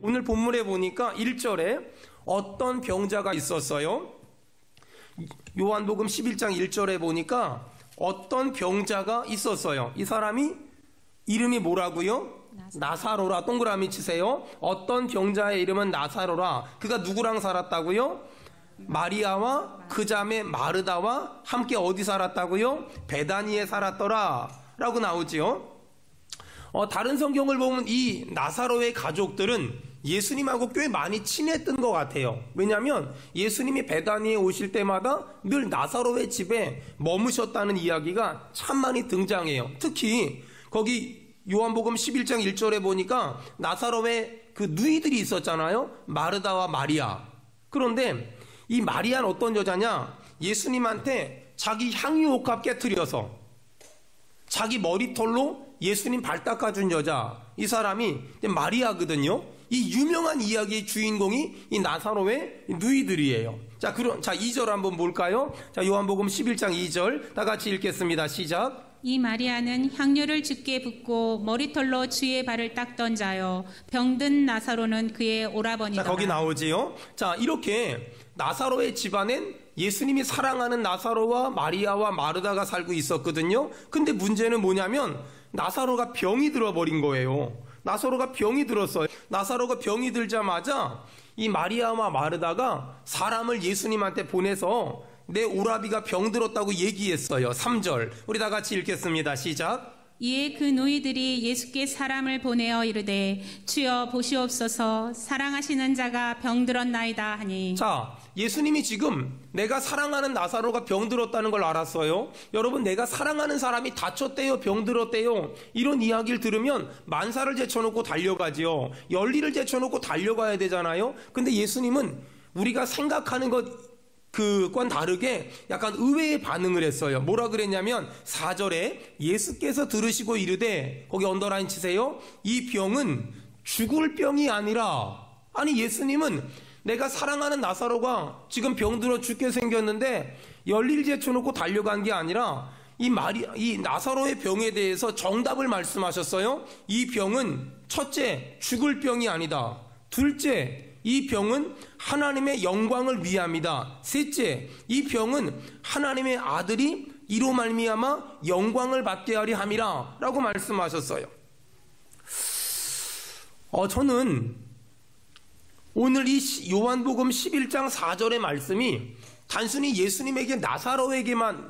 오늘 본문에 보니까 1절에 어떤 병자가 있었어요. 요한복음 11장 1절에 보니까 어떤 병자가 있었어요. 이 사람이 이름이 뭐라고요? 나사로라. 동그라미 치세요. 어떤 병자의 이름은 나사로라. 그가 누구랑 살았다고요? 마리아와 그 자매 마르다와 함께 어디 살았다고요? 베다니에 살았더라 라고 나오지요. 다른 성경을 보면 이 나사로의 가족들은 예수님하고 꽤 많이 친했던 것 같아요. 왜냐하면 예수님이 베다니에 오실 때마다 늘 나사로의 집에 머무셨다는 이야기가 참 많이 등장해요. 특히 거기 요한복음 11장 1절에 보니까 나사로의 그 누이들이 있었잖아요. 마르다와 마리아. 그런데 이 마리아는 어떤 여자냐? 예수님한테 자기 향유옥합 깨트려서 자기 머리털로 예수님 발 닦아준 여자, 이 사람이 마리아거든요. 이 유명한 이야기의 주인공이 이 나사로의 누이들이에요. 자, 2절 한번 볼까요? 자, 요한복음 11장 2절 다 같이 읽겠습니다. 시작. 이 마리아는 향유를 주께 붓고 머리털로 주의 발을 닦던 자요, 병든 나사로는 그의 오라버니더라. 자, 거기 나오지요. 자, 이렇게 나사로의 집안엔 예수님이 사랑하는 나사로와 마리아와 마르다가 살고 있었거든요. 근데 문제는 뭐냐면 나사로가 병이 들어버린 거예요. 나사로가 병이 들었어요. 나사로가 병이 들자마자 이 마리아와 마르다가 사람을 예수님한테 보내서 내 오라비가 병들었다고 얘기했어요. 3절 우리 다 같이 읽겠습니다. 시작. 이에 그 노이들이 예수께 사람을 보내어 이르되 주여 보시옵소서, 사랑하시는 자가 병들었나이다 하니. 자, 예수님이 지금 내가 사랑하는 나사로가 병들었다는 걸 알았어요. 여러분, 내가 사랑하는 사람이 다쳤대요, 병들었대요, 이런 이야기를 들으면 만사를 제쳐놓고 달려가지요. 열리를 제쳐놓고 달려가야 되잖아요. 근데 예수님은 우리가 생각하는 그건 다르게 약간 의외의 반응을 했어요. 뭐라 그랬냐면 4절에 예수께서 들으시고 이르되, 거기 언더라인 치세요. 이 병은 죽을 병이 아니라. 아니, 예수님은 내가 사랑하는 나사로가 지금 병들어 죽게 생겼는데 열일 제쳐놓고 달려간 게 아니라 이 나사로의 병에 대해서 정답을 말씀하셨어요. 이 병은 첫째, 죽을 병이 아니다. 둘째, 이 병은 하나님의 영광을 위함이다. 셋째, 이 병은 하나님의 아들이 이로 말미암아 영광을 받게 하리 함이라 라고 말씀하셨어요. 저는 오늘 이 요한복음 11장 4절의 말씀이 단순히 예수님이 나사로에게만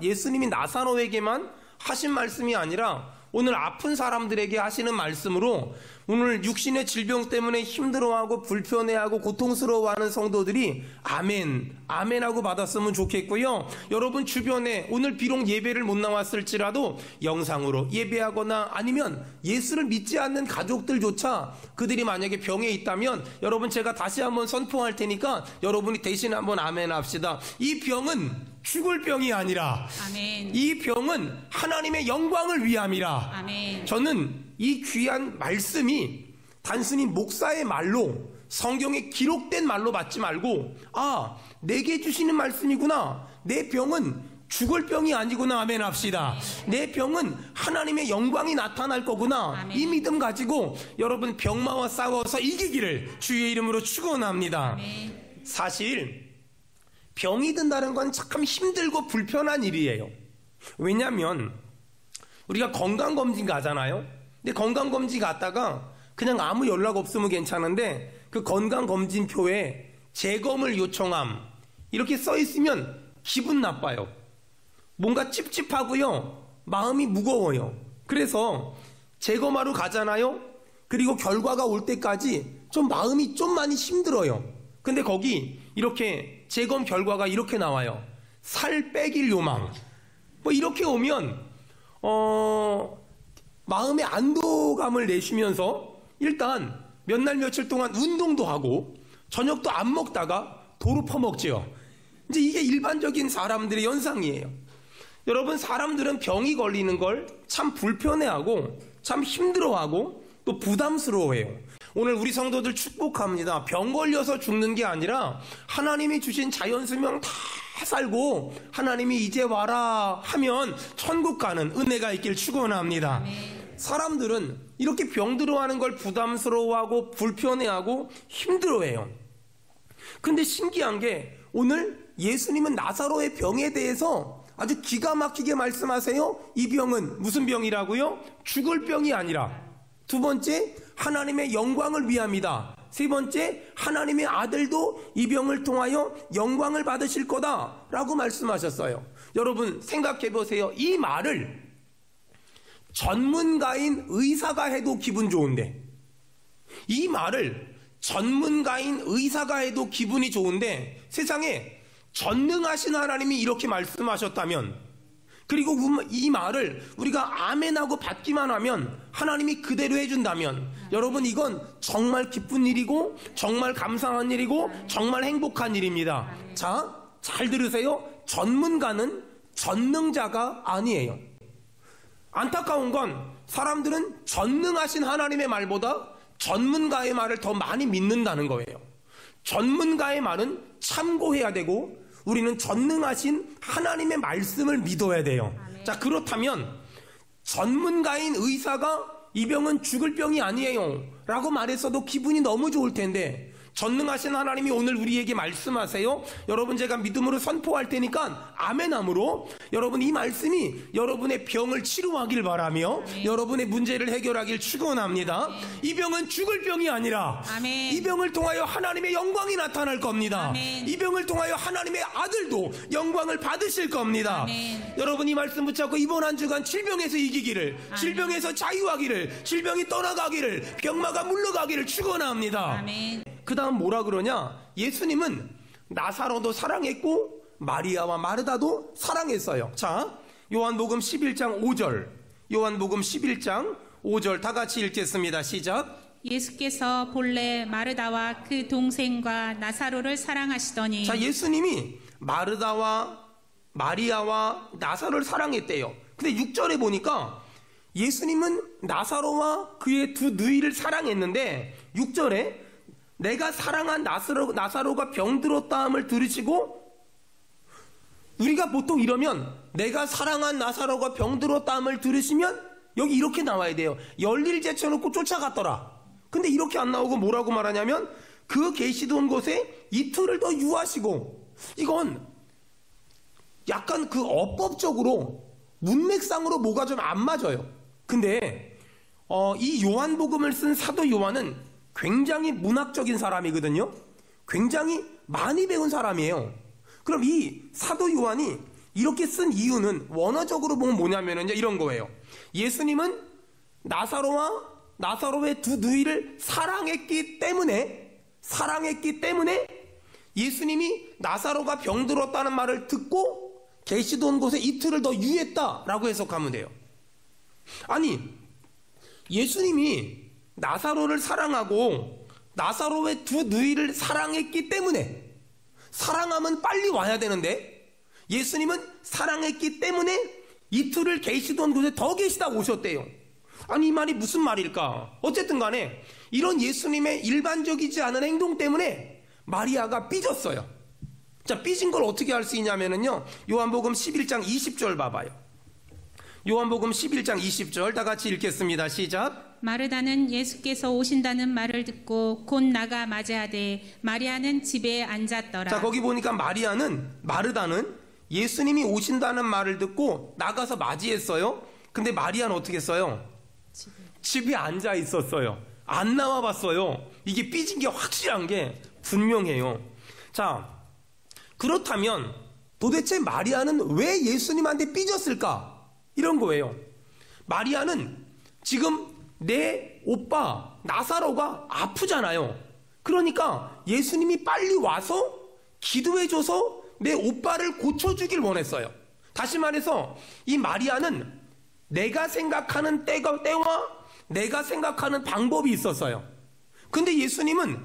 하신 말씀이 아니라 오늘 아픈 사람들에게 하시는 말씀으로, 오늘 육신의 질병 때문에 힘들어하고 불편해하고 고통스러워하는 성도들이 아멘, 아멘하고 받았으면 좋겠고요. 여러분 주변에 오늘 비록 예배를 못 나왔을지라도 영상으로 예배하거나 아니면 예수를 믿지 않는 가족들조차 그들이 만약에 병에 있다면 여러분, 제가 다시 한번 선포할 테니까 여러분이 대신 한번 아멘 합시다. 이 병은 죽을 병이 아니라 아멘. 이 병은 하나님의 영광을 위함이라. 아멘. 저는 이 귀한 말씀이 단순히 목사의 말로, 성경에 기록된 말로 받지 말고, 내게 주시는 말씀이구나, 내 병은 죽을 병이 아니구나, 아멘 합시다. 내 병은 하나님의 영광이 나타날 거구나, 아멘. 이 믿음 가지고 여러분 병마와 싸워서 이기기를 주의 이름으로 축원합니다. 아멘. 사실 병이 든다는 건 참 힘들고 불편한 일이에요. 왜냐하면 우리가 건강검진 가잖아요. 근데 건강검진 갔다가 그냥 아무 연락 없으면 괜찮은데 그 건강검진표에 재검을 요청함 이렇게 써 있으면 기분 나빠요. 뭔가 찝찝하고요, 마음이 무거워요. 그래서 재검하러 가잖아요. 그리고 결과가 올 때까지 좀 마음이 좀 많이 힘들어요. 근데 거기 이렇게 재검 결과가 이렇게 나와요. 살 빼길 요망. 이렇게 오면 마음의 안도감을 내쉬면서 일단 몇 날 며칠 동안 운동도 하고 저녁도 안 먹다가 도로 퍼먹지요. 이제 이게 일반적인 사람들의 현상이에요. 여러분, 사람들은 병이 걸리는 걸 참 불편해하고 참 힘들어하고 또 부담스러워해요. 오늘 우리 성도들 축복합니다. 병 걸려서 죽는 게 아니라 하나님이 주신 자연수명 다 살고 하나님이 이제 와라 하면 천국 가는 은혜가 있길 축원합니다. 사람들은 이렇게 병들어하는 걸 부담스러워하고 불편해하고 힘들어해요. 근데 신기한 게 오늘 예수님은 나사로의 병에 대해서 아주 기가 막히게 말씀하세요. 이 병은 무슨 병이라고요? 죽을 병이 아니라, 두 번째, 하나님의 영광을 위함이다. 세 번째, 하나님의 아들도 이 병을 통하여 영광을 받으실 거다 라고 말씀하셨어요. 여러분 생각해 보세요. 이 말을 전문가인 의사가 해도 기분 좋은데, 이 말을 전문가인 의사가 해도 기분이 좋은데, 세상에 전능하신 하나님이 이렇게 말씀하셨다면, 그리고 이 말을 우리가 아멘하고 받기만 하면 하나님이 그대로 해준다면, 여러분 이건 정말 기쁜 일이고 정말 감사한 일이고 정말 행복한 일입니다. 자, 잘 들으세요. 전문가는 전능자가 아니에요. 안타까운 건 사람들은 전능하신 하나님의 말보다 전문가의 말을 더 많이 믿는다는 거예요. 전문가의 말은 참고해야 되고 우리는 전능하신 하나님의 말씀을 믿어야 돼요. 자, 그렇다면 전문가인 의사가 이 병은 죽을 병이 아니에요 라고 말했어도 기분이 너무 좋을 텐데, 전능하신 하나님이 오늘 우리에게 말씀하세요. 여러분 제가 믿음으로 선포할 테니까 아멘함으로 여러분 이 말씀이 여러분의 병을 치료하길 바라며 여러분의 문제를 해결하길 축원합니다. 이 병은 죽을 병이 아니라 이 병을 통하여 하나님의 영광이 나타날 겁니다. 이 병을 통하여 하나님의 아들도 영광을 받으실 겁니다. 여러분 이 말씀 붙잡고 이번 한 주간 질병에서 이기기를, 질병에서 자유하기를, 질병이 떠나가기를, 병마가 물러가기를 축원합니다. 그 다음 뭐라 그러냐? 예수님은 나사로도 사랑했고 마리아와 마르다도 사랑했어요. 자, 요한복음 11장 5절, 요한복음 11장 5절 다 같이 읽겠습니다. 시작. 예수께서 본래 마르다와 그 동생과 나사로를 사랑하시더니. 자, 예수님이 마르다와 마리아와 나사로를 사랑했대요. 근데 6절에 보니까 예수님은 나사로와 그의 두 누이를 사랑했는데 6절에 내가 사랑한 나사로가 병들었다함을 들으시고, 우리가 보통 이러면 내가 사랑한 나사로가 병들었다함을 들으시면 여기 이렇게 나와야 돼요. 열일 제쳐놓고 쫓아갔더라. 근데 이렇게 안 나오고 뭐라고 말하냐면 그 계시던 곳에 이틀을 더 유하시고, 이건 약간 그 어법적으로 문맥상으로 뭐가 좀 안 맞아요. 근데 이 요한복음을 쓴 사도 요한은 굉장히 문학적인 사람이거든요. 굉장히 많이 배운 사람이에요. 그럼 이 사도 요한이 이렇게 쓴 이유는 원어적으로 보면 뭐냐면은 이런 거예요. 예수님은 나사로의 두 누이를 사랑했기 때문에 예수님이 나사로가 병들었다는 말을 듣고 계시던 곳에 이틀을 더 유했다라고 해석하면 돼요. 아니, 예수님이 나사로를 사랑하고 나사로의 두 누이를 사랑했기 때문에, 사랑하면 빨리 와야 되는데 예수님은 사랑했기 때문에 이틀을 계시던 곳에 더 계시다 오셨대요. 아니, 이 말이 무슨 말일까? 어쨌든 간에 이런 예수님의 일반적이지 않은 행동 때문에 마리아가 삐졌어요. 자, 삐진 걸 어떻게 알 수 있냐면요, 요한복음 11장 20절 봐봐요. 요한복음 11장 20절 다 같이 읽겠습니다. 시작. 마르다는 예수께서 오신다는 말을 듣고 곧 나가 맞이하되 마리아는 집에 앉았더라. 자, 거기 보니까 마르다는 예수님이 오신다는 말을 듣고 나가서 맞이했어요. 근데 마리아는 어떻게 했어요? 집에 앉아 있었어요. 안 나와 봤어요. 이게 삐진 게 확실한 게 분명해요. 자, 그렇다면 도대체 마리아는 왜 예수님한테 삐졌을까? 이런 거예요. 마리아는 지금 내 오빠 나사로가 아프잖아요. 그러니까 예수님이 빨리 와서 기도해줘서 내 오빠를 고쳐주길 원했어요. 다시 말해서 이 마리아는 내가 생각하는 때와 내가 생각하는 방법이 있었어요. 근데 예수님은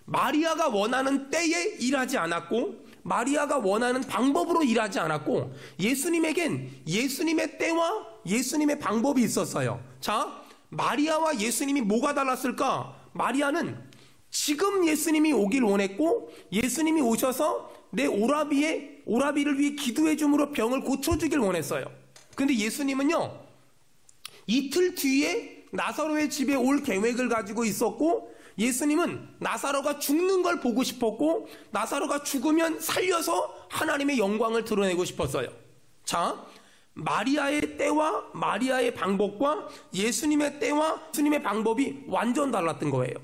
마리아가 원하는 때에 일하지 않았고 마리아가 원하는 방법으로 일하지 않았고, 예수님에겐 예수님의 때와 예수님의 방법이 있었어요. 자, 마리아와 예수님이 뭐가 달랐을까? 마리아는 지금 예수님이 오길 원했고 예수님이 오셔서 내 오라비를 위해 기도해 줌으로 병을 고쳐주길 원했어요. 근데 예수님은요, 이틀 뒤에 나사로의 집에 올 계획을 가지고 있었고, 예수님은 나사로가 죽는 걸 보고 싶었고, 나사로가 죽으면 살려서 하나님의 영광을 드러내고 싶었어요. 자, 마리아의 때와 마리아의 방법과 예수님의 때와 예수님의 방법이 완전 달랐던 거예요.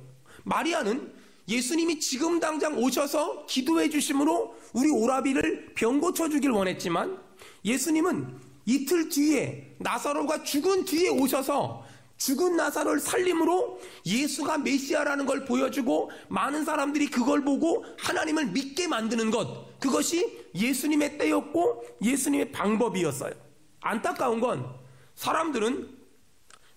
마리아는 예수님이 지금 당장 오셔서 기도해 주심으로 우리 오라비를 병 고쳐주길 원했지만, 예수님은 이틀 뒤에 나사로가 죽은 뒤에 오셔서 죽은 나사로를 살림으로 예수가 메시아라는 걸 보여주고, 많은 사람들이 그걸 보고 하나님을 믿게 만드는 것, 그것이 예수님의 때였고 예수님의 방법이었어요. 안타까운 건 사람들은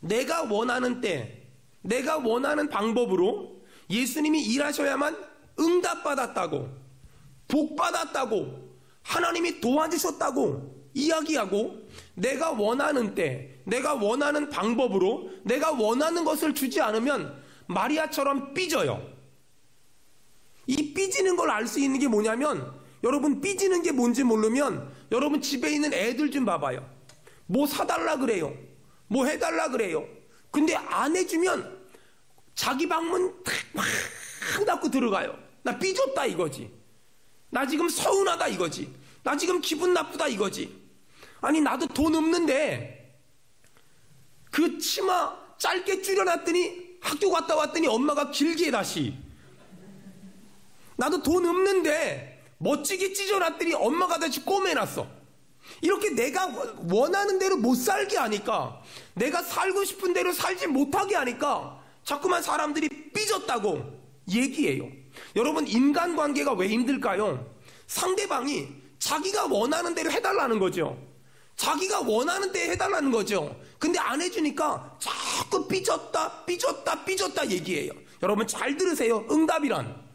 내가 원하는 때, 내가 원하는 방법으로 예수님이 일하셔야만 응답받았다고, 복받았다고, 하나님이 도와주셨다고 이야기하고, 내가 원하는 때, 내가 원하는 방법으로 내가 원하는 것을 주지 않으면 마리아처럼 삐져요. 이 삐지는 걸 알 수 있는 게 뭐냐면, 여러분, 삐지는 게 뭔지 모르면 여러분 집에 있는 애들 좀 봐봐요. 뭐 사달라 그래요, 뭐 해달라 그래요. 근데 안 해주면 자기 방문 막 닫고 들어가요. 나 삐졌다 이거지, 나 지금 서운하다 이거지, 나 지금 기분 나쁘다 이거지. 아니, 나도 돈 없는데 그 치마 짧게 줄여놨더니 학교 갔다 왔더니 엄마가 길게 다시, 나도 돈 없는데 멋지게 찢어놨더니 엄마가 다시 꼬매놨어. 이렇게 내가 원하는 대로 못 살게 하니까, 내가 살고 싶은 대로 살지 못하게 하니까 자꾸만 사람들이 삐졌다고 얘기해요. 여러분, 인간관계가 왜 힘들까요? 상대방이 자기가 원하는 대로 해달라는 거죠. 자기가 원하는 데 해달라는 거죠. 근데 안 해주니까 자꾸 삐졌다 얘기해요. 여러분 잘 들으세요. 응답이란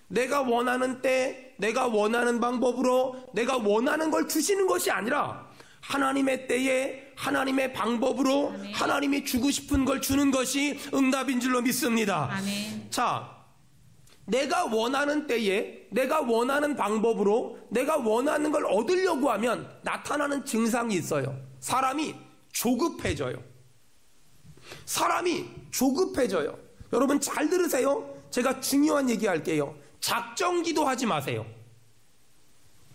내가 원하는 때, 내가 원하는 방법으로 내가 원하는 걸 주시는 것이 아니라 하나님의 때에 하나님의 방법으로 아멘. 하나님이 주고 싶은 걸 주는 것이 응답인 줄로 믿습니다. 아멘. 자, 내가 원하는 때에 내가 원하는 방법으로 내가 원하는 걸 얻으려고 하면 나타나는 증상이 있어요. 사람이 조급해져요. 사람이 조급해져요. 여러분 잘 들으세요. 제가 중요한 얘기 할게요. 작정기도 하지 마세요.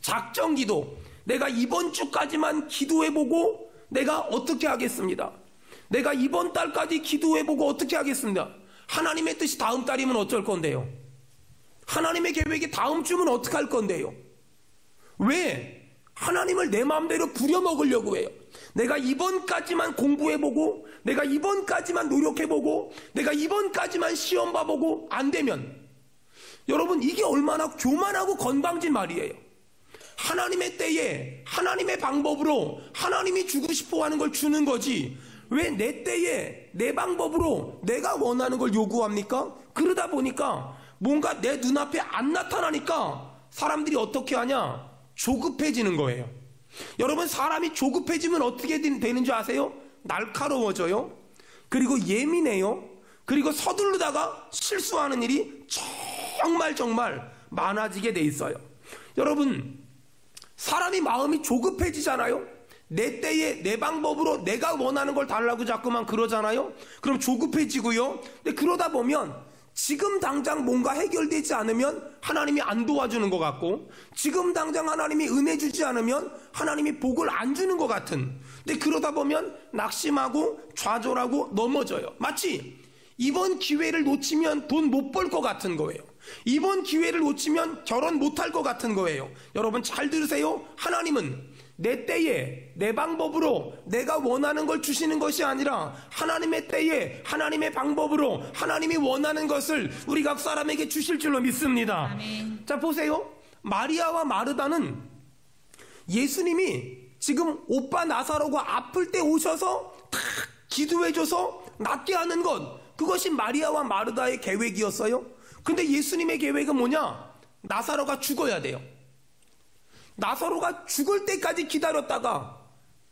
작정기도, 내가 이번 주까지만 기도해보고 내가 어떻게 하겠습니다. 내가 이번 달까지 기도해보고 어떻게 하겠습니다. 하나님의 뜻이 다음 달이면 어쩔 건데요. 하나님의 계획이 다음 주면 어떻게 할 건데요. 왜 하나님을 내 마음대로 부려먹으려고 해요. 내가 이번까지만 공부해보고, 내가 이번까지만 노력해보고, 내가 이번까지만 시험 봐보고 안 되면, 여러분 이게 얼마나 교만하고 건방진 말이에요. 하나님의 때에 하나님의 방법으로 하나님이 주고 싶어하는 걸 주는 거지, 왜 내 때에 내 방법으로 내가 원하는 걸 요구합니까? 그러다 보니까 뭔가 내 눈앞에 안 나타나니까 사람들이 어떻게 하냐? 조급해지는 거예요. 여러분 사람이 조급해지면 어떻게 되는 줄 아세요? 날카로워져요. 그리고 예민해요. 그리고 서두르다가 실수하는 일이 정말 많아지게 돼 있어요. 여러분 사람이 마음이 조급해지잖아요. 내 때에 내 방법으로 내가 원하는 걸 달라고 자꾸만 그러잖아요. 그럼 조급해지고요. 근데 그러다 보면 지금 당장 뭔가 해결되지 않으면 하나님이 안 도와주는 것 같고, 지금 당장 하나님이 은혜 주지 않으면 하나님이 복을 안 주는 것 같은, 근데 그러다 보면 낙심하고 좌절하고 넘어져요. 마치 이번 기회를 놓치면 돈 못 벌 것 같은 거예요. 이번 기회를 놓치면 결혼 못 할 것 같은 거예요. 여러분 잘 들으세요. 하나님은 내 때에 내 방법으로 내가 원하는 걸 주시는 것이 아니라 하나님의 때에 하나님의 방법으로 하나님이 원하는 것을 우리 각 사람에게 주실 줄로 믿습니다. 아멘. 자 보세요. 마리아와 마르다는 예수님이 지금 오빠 나사로가 아플 때 오셔서 탁 기도해줘서 낫게 하는 것, 그것이 마리아와 마르다의 계획이었어요. 근데 예수님의 계획은 뭐냐? 나사로가 죽어야 돼요. 나사로가 죽을 때까지 기다렸다가,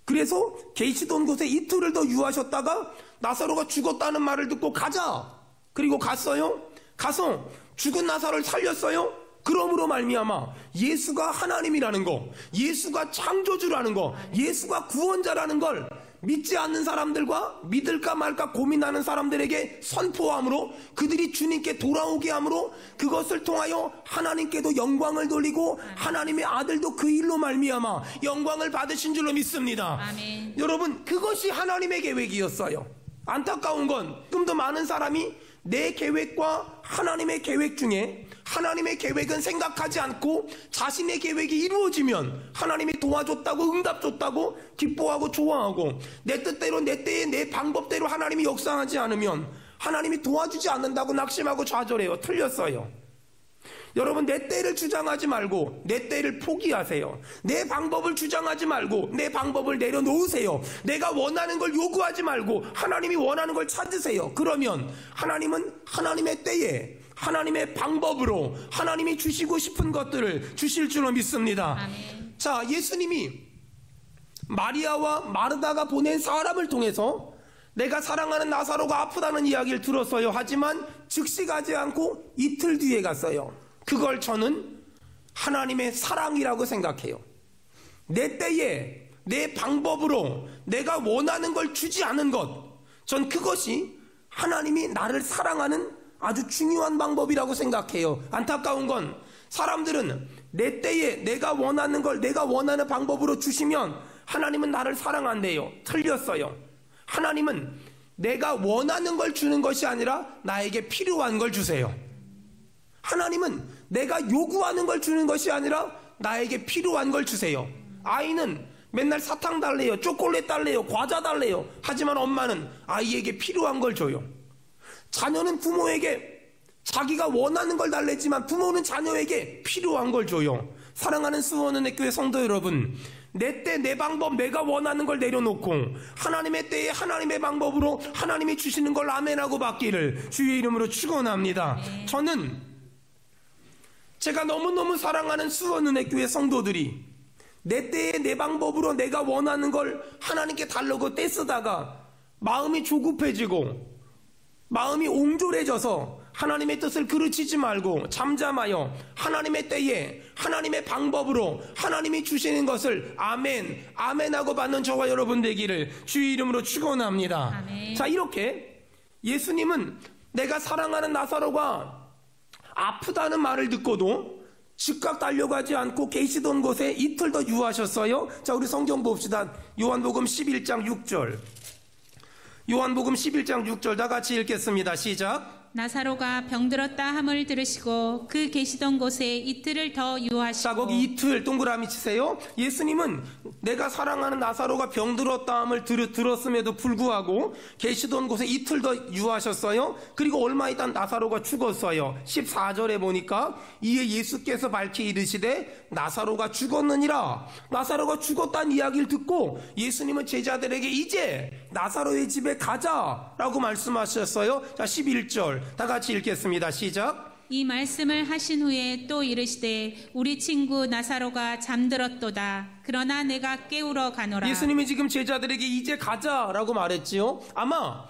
그래서 계시던 곳에 이틀을 더 유하셨다가 나사로가 죽었다는 말을 듣고 가자. 그리고 갔어요. 가서 죽은 나사로를 살렸어요. 그러므로 말미암아 예수가 하나님이라는 거, 예수가 창조주라는 거, 예수가 구원자라는 걸 믿지 않는 사람들과 믿을까 말까 고민하는 사람들에게 선포함으로 그들이 주님께 돌아오게 함으로 그것을 통하여 하나님께도 영광을 돌리고 하나님의 아들도 그 일로 말미암아 영광을 받으신 줄로 믿습니다. 아멘. 여러분, 그것이 하나님의 계획이었어요. 안타까운 건 좀 더 많은 사람이 내 계획과 하나님의 계획 중에 하나님의 계획은 생각하지 않고 자신의 계획이 이루어지면 하나님이 도와줬다고 응답 줬다고 기뻐하고 좋아하고 내 뜻대로 내 때에 내 방법대로 하나님이 역사하지 않으면 하나님이 도와주지 않는다고 낙심하고 좌절해요. 틀렸어요. 여러분, 내 때를 주장하지 말고 내 때를 포기하세요. 내 방법을 주장하지 말고 내 방법을 내려놓으세요. 내가 원하는 걸 요구하지 말고 하나님이 원하는 걸 찾으세요. 그러면 하나님은 하나님의 때에 하나님의 방법으로 하나님이 주시고 싶은 것들을 주실 줄로 믿습니다. 아멘. 자, 예수님이 마리아와 마르다가 보낸 사람을 통해서 내가 사랑하는 나사로가 아프다는 이야기를 들었어요. 하지만 즉시 가지 않고 이틀 뒤에 갔어요. 그걸 저는 하나님의 사랑이라고 생각해요. 내 때에 내 방법으로 내가 원하는 걸 주지 않은 것, 전 그것이 하나님이 나를 사랑하는 아주 중요한 방법이라고 생각해요. 안타까운 건 사람들은 내 때에 내가 원하는 걸 내가 원하는 방법으로 주시면 하나님은 나를 사랑한대요. 틀렸어요. 하나님은 내가 원하는 걸 주는 것이 아니라 나에게 필요한 걸 주세요. 하나님은 내가 요구하는 걸 주는 것이 아니라 나에게 필요한 걸 주세요. 아이는 맨날 사탕 달래요, 초콜릿 달래요, 과자 달래요. 하지만 엄마는 아이에게 필요한 걸 줘요. 자녀는 부모에게 자기가 원하는 걸 달랬지만 부모는 자녀에게 필요한 걸 줘요. 사랑하는 수원은혜 교회 성도 여러분, 내 때 내 방법 내가 원하는 걸 내려놓고 하나님의 때에 하나님의 방법으로 하나님이 주시는 걸 아멘하고 받기를 주의 이름으로 축원합니다. 저는 제가 너무너무 사랑하는 수원은혜 교회 성도들이 내 때에 내 방법으로 내가 원하는 걸 하나님께 달라고 떼쓰다가 마음이 조급해지고 마음이 옹졸해져서 하나님의 뜻을 그르치지 말고 잠잠하여 하나님의 때에 하나님의 방법으로 하나님이 주시는 것을 아멘, 아멘하고 받는 저와 여러분 되기를 주의 이름으로 축원합니다. 아멘. 자, 이렇게 예수님은 내가 사랑하는 나사로가 아프다는 말을 듣고도 즉각 달려가지 않고 계시던 곳에 이틀 더 유하셨어요. 자, 우리 성경 봅시다. 요한복음 11장 6절. 요한복음 11장 6절 다 같이 읽겠습니다. 시작. 나사로가 병들었다 함을 들으시고 그 계시던 곳에 이틀을 더 유하시고. 자, 거기 이틀 동그라미 치세요. 예수님은 내가 사랑하는 나사로가 병들었다 함을 들었음에도 불구하고 계시던 곳에 이틀 더 유하셨어요. 그리고 얼마 있다 나사로가 죽었어요. 14절에 보니까 이에 예수께서 밝히 이르시되 나사로가 죽었느니라. 나사로가 죽었다는 이야기를 듣고 예수님은 제자들에게 이제 나사로의 집에 가자라고 말씀하셨어요. 자, 11절 다 같이 읽겠습니다. 시작. 이 말씀을 하신 후에 또 이르시되 우리 친구 나사로가 잠들었도다. 그러나 내가 깨우러 가노라. 예수님이 지금 제자들에게 이제 가자라고 말했지요. 아마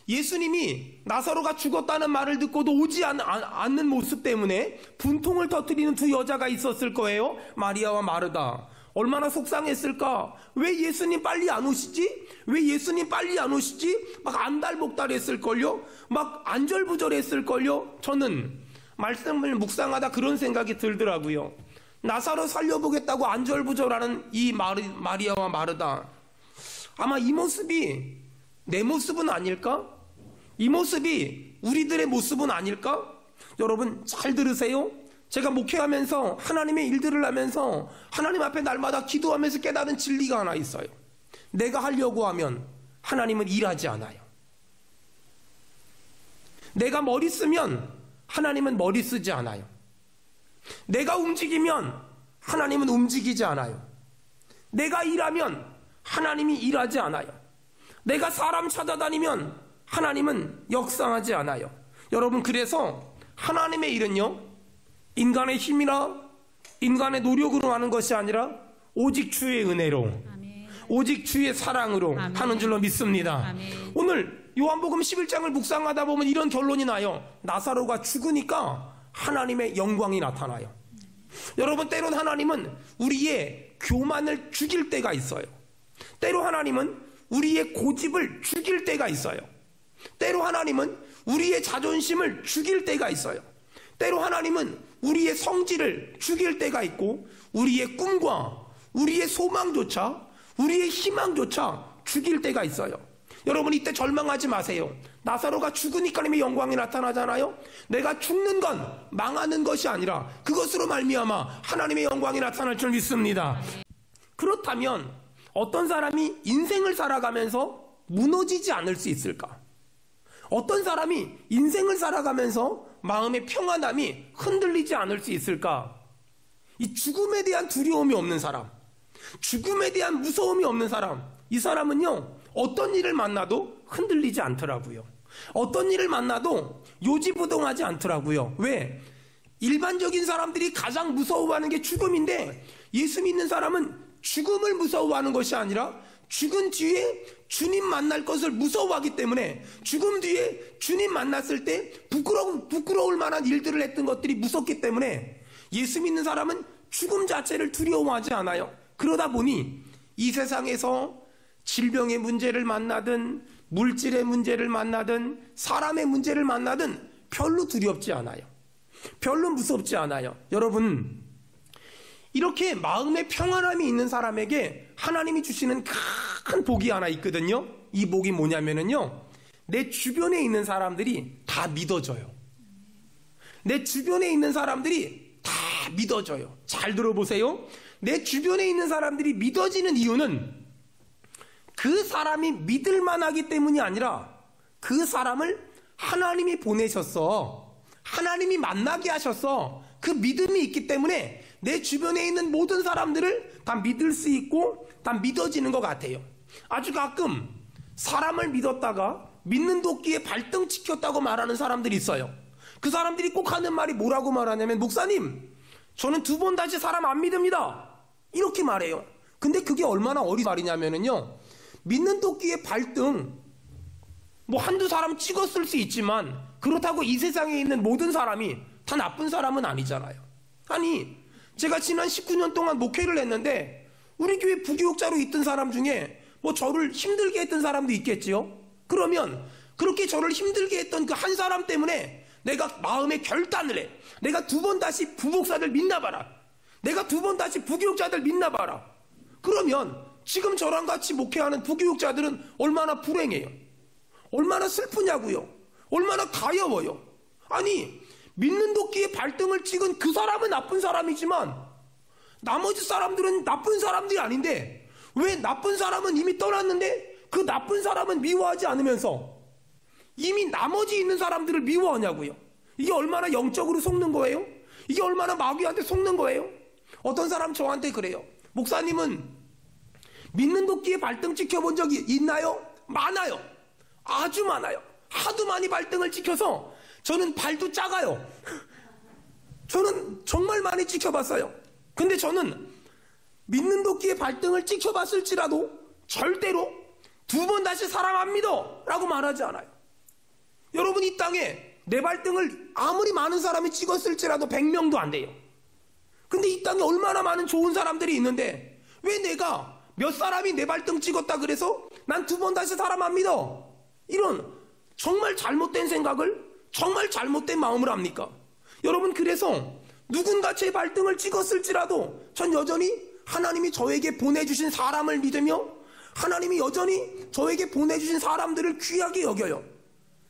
예수님이 나사로가 죽었다는 말을 듣고도 오지 않는 모습 때문에 분통을 터뜨리는 두 여자가 있었을 거예요. 마리아와 마르다. 얼마나 속상했을까? 왜 예수님 빨리 안 오시지? 왜 예수님 빨리 안 오시지? 막 안달복달했을걸요? 막 안절부절했을걸요? 저는 말씀을 묵상하다 그런 생각이 들더라고요. 나사로 살려보겠다고 안절부절하는 이 마리아와 마르다. 아마 이 모습이 내 모습은 아닐까? 이 모습이 우리들의 모습은 아닐까? 여러분 잘 들으세요. 제가 목회하면서 하나님의 일들을 하면서 하나님 앞에 날마다 기도하면서 깨달은 진리가 하나 있어요. 내가 하려고 하면 하나님은 일하지 않아요. 내가 머리 쓰면 하나님은 머리 쓰지 않아요. 내가 움직이면 하나님은 움직이지 않아요. 내가 일하면 하나님이 일하지 않아요. 내가 사람 찾아다니면 하나님은 역사하지 않아요. 여러분, 그래서 하나님의 일은요, 인간의 힘이나 인간의 노력으로 하는 것이 아니라 오직 주의 은혜로, 아멘. 오직 주의 사랑으로 아멘. 하는 줄로 믿습니다. 아멘. 오늘 요한복음 11장을 묵상하다 보면 이런 결론이 나요. 나사로가 죽으니까 하나님의 영광이 나타나요. 여러분, 때론 하나님은 우리의 교만을 죽일 때가 있어요. 때로 하나님은 우리의 고집을 죽일 때가 있어요. 때로 하나님은 우리의 자존심을 죽일 때가 있어요. 때로 하나님은 우리의 성질을 죽일 때가 있고 우리의 꿈과 우리의 소망조차 우리의 희망조차 죽일 때가 있어요. 여러분 이때 절망하지 마세요. 나사로가 죽으니까 하나님의 영광이 나타나잖아요. 내가 죽는 건 망하는 것이 아니라 그것으로 말미암아 하나님의 영광이 나타날 줄 믿습니다. 그렇다면 어떤 사람이 인생을 살아가면서 무너지지 않을 수 있을까? 어떤 사람이 인생을 살아가면서 마음의 평안함이 흔들리지 않을 수 있을까? 이 죽음에 대한 두려움이 없는 사람, 죽음에 대한 무서움이 없는 사람, 이 사람은요 어떤 일을 만나도 흔들리지 않더라고요. 어떤 일을 만나도 요지부동하지 않더라고요. 왜? 일반적인 사람들이 가장 무서워하는 게 죽음인데 예수 믿는 사람은 죽음을 무서워하는 것이 아니라 죽은 뒤에 주님 만날 것을 무서워하기 때문에 죽음 뒤에 주님 만났을 때 부끄러울 만한 일들을 했던 것들이 무섭기 때문에 예수 믿는 사람은 죽음 자체를 두려워하지 않아요. 그러다 보니 이 세상에서 질병의 문제를 만나든 물질의 문제를 만나든 사람의 문제를 만나든 별로 두렵지 않아요. 별로 무섭지 않아요. 여러분 이렇게 마음의 평안함이 있는 사람에게 하나님이 주시는 큰 복이 하나 있거든요. 이 복이 뭐냐면요 내 주변에 있는 사람들이 다 믿어져요. 내 주변에 있는 사람들이 다 믿어져요. 잘 들어보세요. 내 주변에 있는 사람들이 믿어지는 이유는 그 사람이 믿을만하기 때문이 아니라 그 사람을 하나님이 보내셨어. 하나님이 만나게 하셨어. 그 믿음이 있기 때문에 내 주변에 있는 모든 사람들을 다 믿을 수 있고 다 믿어지는 것 같아요. 아주 가끔 사람을 믿었다가 믿는 도끼에 발등 찍혔다고 말하는 사람들이 있어요. 그 사람들이 꼭 하는 말이 뭐라고 말하냐면 목사님 저는 2번 다시 사람 안 믿습니다 이렇게 말해요. 근데 그게 얼마나 어린 말이냐면요 믿는 도끼에 발등 뭐 한두 사람 찍었을 수 있지만 그렇다고 이 세상에 있는 모든 사람이 다 나쁜 사람은 아니잖아요. 아니 제가 지난 19년 동안 목회를 했는데 우리 교회 부교육자로 있던 사람 중에 뭐 저를 힘들게 했던 사람도 있겠지요. 그러면 그렇게 저를 힘들게 했던 그 한 사람 때문에 내가 마음에 결단을 해. 내가 2번 다시 부목사들 믿나봐라. 내가 2번 다시 부교육자들 믿나봐라. 그러면 지금 저랑 같이 목회하는 부교육자들은 얼마나 불행해요. 얼마나 슬프냐고요. 얼마나 가여워요. 아니 믿는 도끼에 발등을 찍은 그 사람은 나쁜 사람이지만 나머지 사람들은 나쁜 사람들이 아닌데 왜 나쁜 사람은 이미 떠났는데 그 나쁜 사람은 미워하지 않으면서 이미 나머지 있는 사람들을 미워하냐고요. 이게 얼마나 영적으로 속는 거예요? 이게 얼마나 마귀한테 속는 거예요? 어떤 사람 저한테 그래요. 목사님은 믿는 도끼에 발등 찍혀본 적이 있나요? 많아요. 아주 많아요. 하도 많이 발등을 찍혀서 저는 발도 작아요. 저는 정말 많이 찍혀봤어요. 근데 저는 믿는 도끼에 발등을 찍혀봤을지라도 절대로 2번 다시 사람 안 믿어 라고 말하지 않아요. 여러분 이 땅에 내 발등을 아무리 많은 사람이 찍었을지라도 100명도 안 돼요. 근데 이 땅에 얼마나 많은 좋은 사람들이 있는데 왜 내가 몇 사람이 내 발등 찍었다 그래서 난 2번 다시 사람 안 믿어? 이런 정말 잘못된 생각을 정말 잘못된 마음을 합니까? 여러분 그래서 누군가 제 발등을 찍었을지라도 전 여전히 하나님이 저에게 보내주신 사람을 믿으며 하나님이 여전히 저에게 보내주신 사람들을 귀하게 여겨요.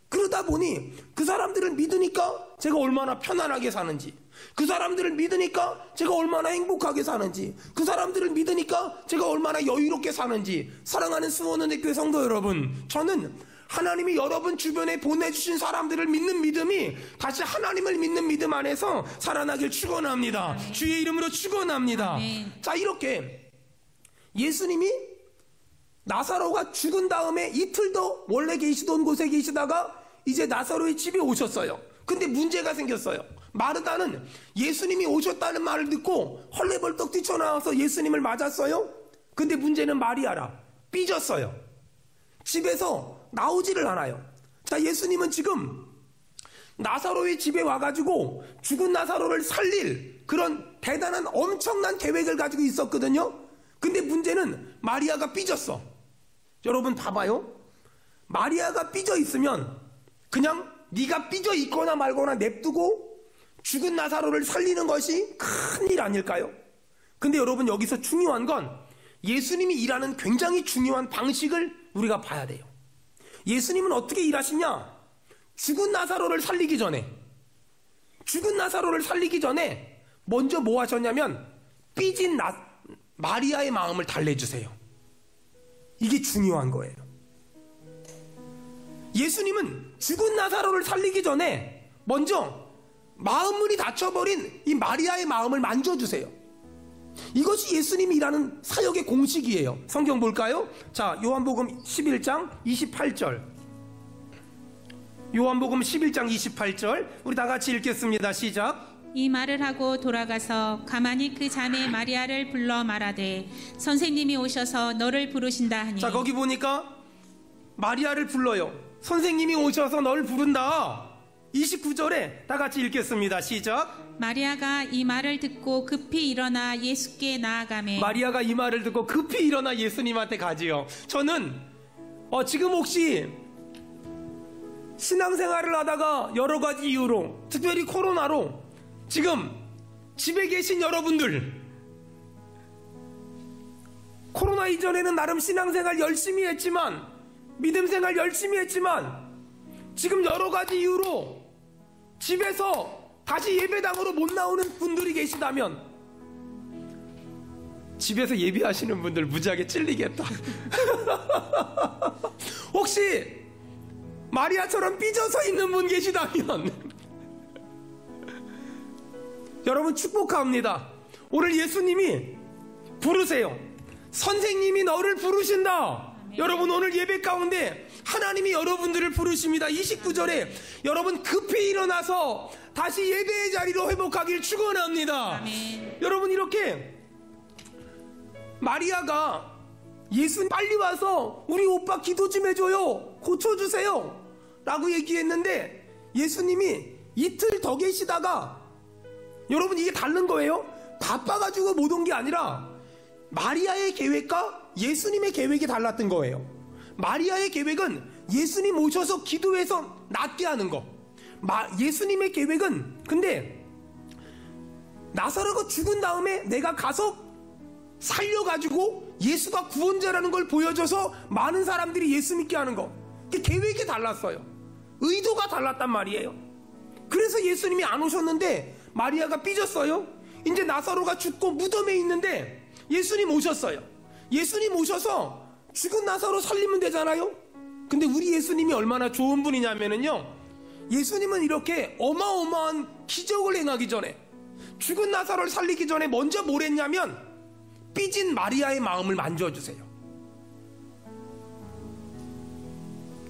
그러다 보니 그 사람들을 믿으니까 제가 얼마나 편안하게 사는지, 그 사람들을 믿으니까 제가 얼마나 행복하게 사는지, 그 사람들을 믿으니까 제가 얼마나 여유롭게 사는지. 사랑하는 수원은혜교회 성도 여러분, 저는 하나님이 여러분 주변에 보내주신 사람들을 믿는 믿음이 다시 하나님을 믿는 믿음 안에서 살아나길 축원합니다. 아멘. 주의 이름으로 축원합니다. 아멘. 자, 이렇게 예수님이 나사로가 죽은 다음에 이틀 더 원래 계시던 곳에 계시다가 이제 나사로의 집에 오셨어요. 근데 문제가 생겼어요. 마르다는 예수님이 오셨다는 말을 듣고 헐레벌떡 뛰쳐나와서 예수님을 맞았어요. 근데 문제는 마리아라. 삐졌어요. 집에서 나오지를 않아요. 자, 예수님은 지금 나사로의 집에 와가지고 죽은 나사로를 살릴 그런 대단한 엄청난 계획을 가지고 있었거든요. 근데 문제는 마리아가 삐졌어. 여러분 봐봐요. 마리아가 삐져 있으면 그냥 네가 삐져 있거나 말거나 냅두고 죽은 나사로를 살리는 것이 큰일 아닐까요? 근데 여러분 여기서 중요한 건 예수님이 일하는 굉장히 중요한 방식을 우리가 봐야 돼요. 예수님은 어떻게 일하시냐? 죽은 나사로를 살리기 전에 먼저 뭐 하셨냐면 삐진 마리아의 마음을 달래주세요. 이게 중요한 거예요. 예수님은 죽은 나사로를 살리기 전에 먼저 마음문이 닫혀버린 이 마리아의 마음을 만져주세요. 이것이 예수님이 일하는 사역의 공식이에요. 성경 볼까요? 자, 요한복음 11장 28절. 요한복음 11장 28절 우리 다 같이 읽겠습니다. 시작. 이 말을 하고 돌아가서 가만히 그 자매 마리아를 불러 말하되 선생님이 오셔서 너를 부르신다 하니. 자, 거기 보니까 마리아를 불러요. 선생님이 오셔서 너를 부른다. 29절에 다 같이 읽겠습니다. 시작. 마리아가 이 말을 듣고 급히 일어나 예수께 나아가매. 마리아가 이 말을 듣고 급히 일어나 예수님한테 가지요. 저는 지금 혹시 신앙생활을 하다가 여러 가지 이유로, 특별히 코로나로 지금 집에 계신 여러분들, 코로나 이전에는 나름 신앙생활 열심히 했지만, 믿음생활 열심히 했지만, 지금 여러 가지 이유로 집에서 다시 예배당으로 못 나오는 분들이 계시다면, 집에서 예배하시는 분들 무지하게 찔리겠다. 혹시 마리아처럼 삐져서 있는 분 계시다면 여러분 축복합니다. 오늘 예수님이 부르세요. 선생님이 너를 부르신다. 여러분 오늘 예배 가운데 하나님이 여러분들을 부르십니다. 29절에 여러분 급히 일어나서 다시 예배의 자리로 회복하길 축원합니다. 아멘. 여러분 이렇게 마리아가 예수님 빨리 와서 우리 오빠 기도 좀 해줘요, 고쳐주세요 라고 얘기했는데 예수님이 이틀 더 계시다가, 여러분 이게 다른 거예요. 바빠가지고 못 온 게 아니라 마리아의 계획과 예수님의 계획이 달랐던 거예요. 마리아의 계획은 예수님 오셔서 기도해서 낫게 하는 거. 예수님의 계획은 근데 나사로가 죽은 다음에 내가 가서 살려가지고 예수가 구원자라는 걸 보여줘서 많은 사람들이 예수 믿게 하는 거. 계획이 달랐어요. 의도가 달랐단 말이에요. 그래서 예수님이 안 오셨는데 마리아가 삐졌어요. 이제 나사로가 죽고 무덤에 있는데 예수님 오셨어요. 예수님 오셔서 죽은 나사로 살리면 되잖아요. 근데 우리 예수님이 얼마나 좋은 분이냐면요, 예수님은 이렇게 어마어마한 기적을 행하기 전에, 죽은 나사로를 살리기 전에 먼저 뭘 했냐면 삐진 마리아의 마음을 만져주세요.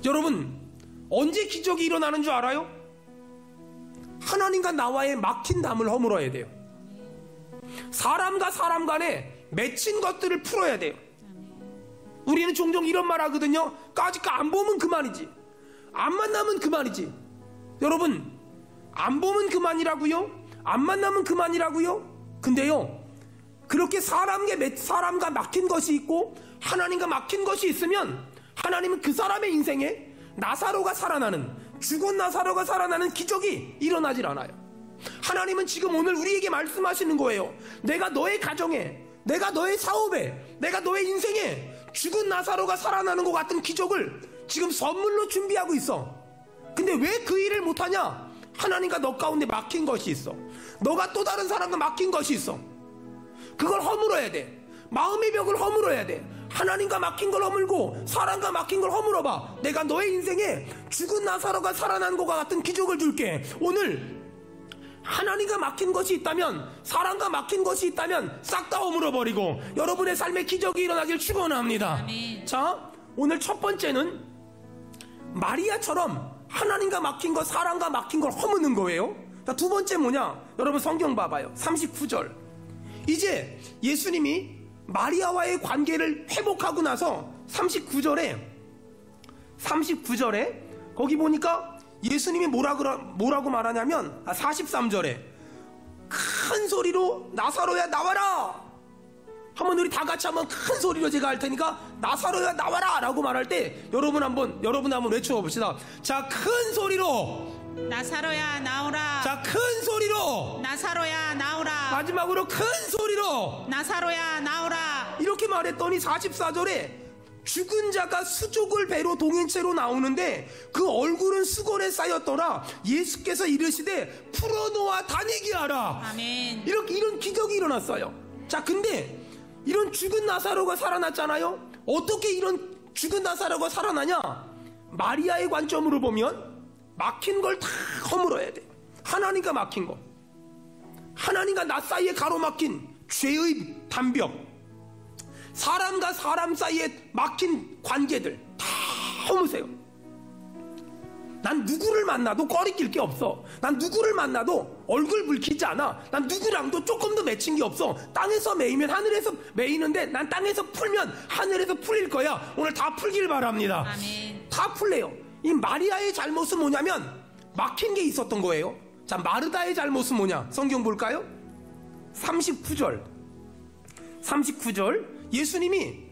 여러분 언제 기적이 일어나는 줄 알아요? 하나님과 나와의 막힌 담을 허물어야 돼요. 사람과 사람 간에 맺힌 것들을 풀어야 돼요. 우리는 종종 이런 말 하거든요. 까짓거 안 보면 그만이지, 안 만나면 그만이지. 여러분 안 보면 그만이라고요? 안 만나면 그만이라고요? 근데요, 그렇게 사람과 막힌 것이 있고 하나님과 막힌 것이 있으면 하나님은 그 사람의 인생에 나사로가 살아나는, 죽은 나사로가 살아나는 기적이 일어나질 않아요. 하나님은 지금 오늘 우리에게 말씀하시는 거예요. 내가 너의 가정에, 내가 너의 사업에, 내가 너의 인생에 죽은 나사로가 살아나는 것 같은 기적을 지금 선물로 준비하고 있어. 근데 왜 그 일을 못하냐? 하나님과 너 가운데 막힌 것이 있어. 너가 또 다른 사람과 막힌 것이 있어. 그걸 허물어야 돼. 마음의 벽을 허물어야 돼. 하나님과 막힌 걸 허물고 사람과 막힌 걸 허물어봐. 내가 너의 인생에 죽은 나사로가 살아난 것과 같은 기적을 줄게. 오늘 하나님과 막힌 것이 있다면, 사람과 막힌 것이 있다면 싹 다 허물어버리고 여러분의 삶에 기적이 일어나길 축원합니다. 아멘. 자, 오늘 첫 번째는 마리아처럼 하나님과 막힌 것, 사람과 막힌 걸 허무는 거예요. 자, 두 번째 뭐냐? 여러분 성경 봐봐요. 39절. 이제 예수님이 마리아와의 관계를 회복하고 나서 39절에 거기 보니까 예수님이 뭐라고 말하냐면 43절에 큰 소리로 나사로야 나와라, 한번 우리 다 같이 한번 큰 소리로 제가 할 테니까 나사로야 나와라 라고 말할 때 여러분 한번 외쳐봅시다. 자, 큰 소리로. 나사로야 나오라. 자, 큰 소리로. 나사로야 나오라. 마지막으로 큰 소리로. 나사로야 나오라. 이렇게 말했더니 44절에 죽은 자가 수족을 배로 동행체로 나오는데 그 얼굴은 수건에 쌓였더라. 예수께서 이르시되 풀어놓아 다니게 하라. 아멘. 이런 기적이 일어났어요. 자, 근데 이런 죽은 나사로가 살아났잖아요. 어떻게 이런 죽은 나사로가 살아나냐? 마리아의 관점으로 보면 막힌 걸 다 허물어야 돼. 하나님과 막힌 거, 하나님과 나 사이에 가로막힌 죄의 담벽, 사람과 사람 사이에 막힌 관계들 다 허무세요. 난 누구를 만나도 꺼리낄 게 없어. 난 누구를 만나도 얼굴 붉히지 않아. 난 누구랑도 조금 더 맺힌 게 없어. 땅에서 매이면 하늘에서 매이는데 난 땅에서 풀면 하늘에서 풀릴 거야. 오늘 다 풀길 바랍니다. 아멘. 다 풀래요. 이 마리아의 잘못은 뭐냐면 막힌 게 있었던 거예요. 자, 마르다의 잘못은 뭐냐? 성경 볼까요? 39절 예수님이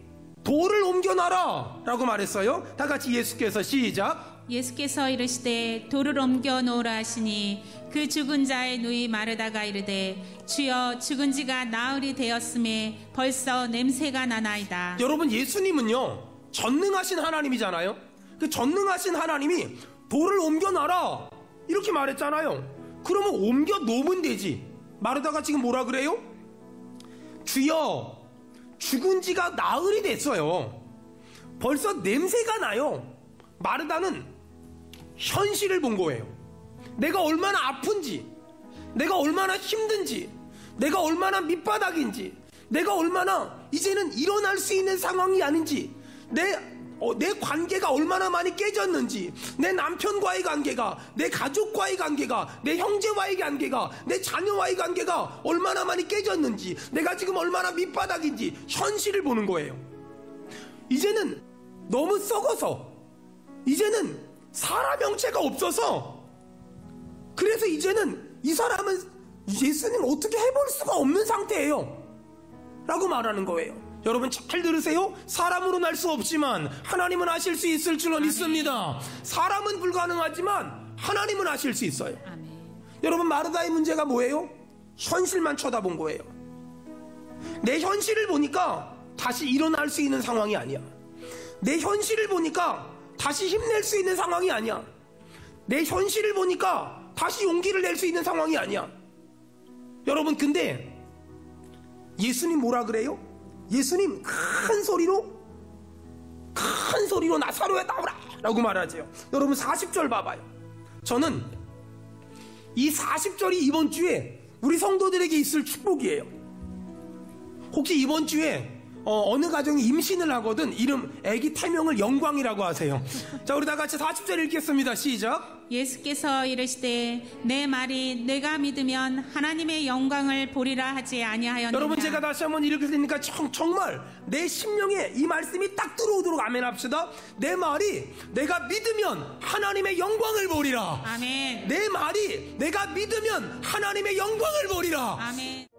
돌을 옮겨놔라 라고 말했어요. 다 같이 예수께서 시작. 예수께서 이르시되 돌을 옮겨 놓으라 하시니 그 죽은 자의 누이 마르다가 이르되 주여 죽은 지가 나흘이 되었음에 벌써 냄새가 나나이다. 여러분, 예수님은요 전능하신 하나님이잖아요. 그 전능하신 하나님이 돌을 옮겨놔라 이렇게 말했잖아요. 그러면 옮겨 놓으면 되지. 마르다가 지금 뭐라 그래요? 주여 죽은 지가 나흘이 됐어요. 벌써 냄새가 나요. 마르다는 현실을 본 거예요. 내가 얼마나 아픈지, 내가 얼마나 힘든지, 내가 얼마나 밑바닥인지, 내가 얼마나 이제는 일어날 수 있는 상황이 아닌지, 내 관계가 얼마나 많이 깨졌는지, 내 남편과의 관계가, 내 가족과의 관계가, 내 형제와의 관계가, 내 자녀와의 관계가 얼마나 많이 깨졌는지, 내가 지금 얼마나 밑바닥인지 현실을 보는 거예요. 이제는 너무 썩어서, 이제는 사람 형체가 없어서, 그래서 이제는 이 사람은 예수님 어떻게 해볼 수가 없는 상태예요 라고 말하는 거예요. 여러분 잘 들으세요. 사람으로는 할 수 없지만 하나님은 하실 수 있을 줄로 믿습니다. 사람은 불가능하지만 하나님은 하실 수 있어요. 아멘. 여러분, 마르다의 문제가 뭐예요? 현실만 쳐다본 거예요. 내 현실을 보니까 다시 일어날 수 있는 상황이 아니야. 내 현실을 보니까 다시 힘낼 수 있는 상황이 아니야. 내 현실을 보니까 다시 용기를 낼 수 있는 상황이 아니야. 여러분, 근데 예수님 뭐라 그래요? 예수님 큰 소리로 나사로야 나오라 라고 말하죠. 여러분 40절 봐봐요. 저는 이 40절이 이번 주에 우리 성도들에게 있을 축복이에요. 혹시 이번 주에 어느 가정이 임신을 하거든 이름 아기 태명을 영광이라고 하세요. 자, 우리 다 같이 40절 읽겠습니다. 시작. 예수께서 이르시되 내 말이 내가 믿으면 하나님의 영광을 보리라 하지 아니하였느냐. 여러분, 제가 다시 한번 읽을 테니까 정말 내 심령에 이 말씀이 딱 들어오도록 아멘 합시다. 내 말이 내가 믿으면 하나님의 영광을 보리라. 아멘. 내 말이 내가 믿으면 하나님의 영광을 보리라. 아멘.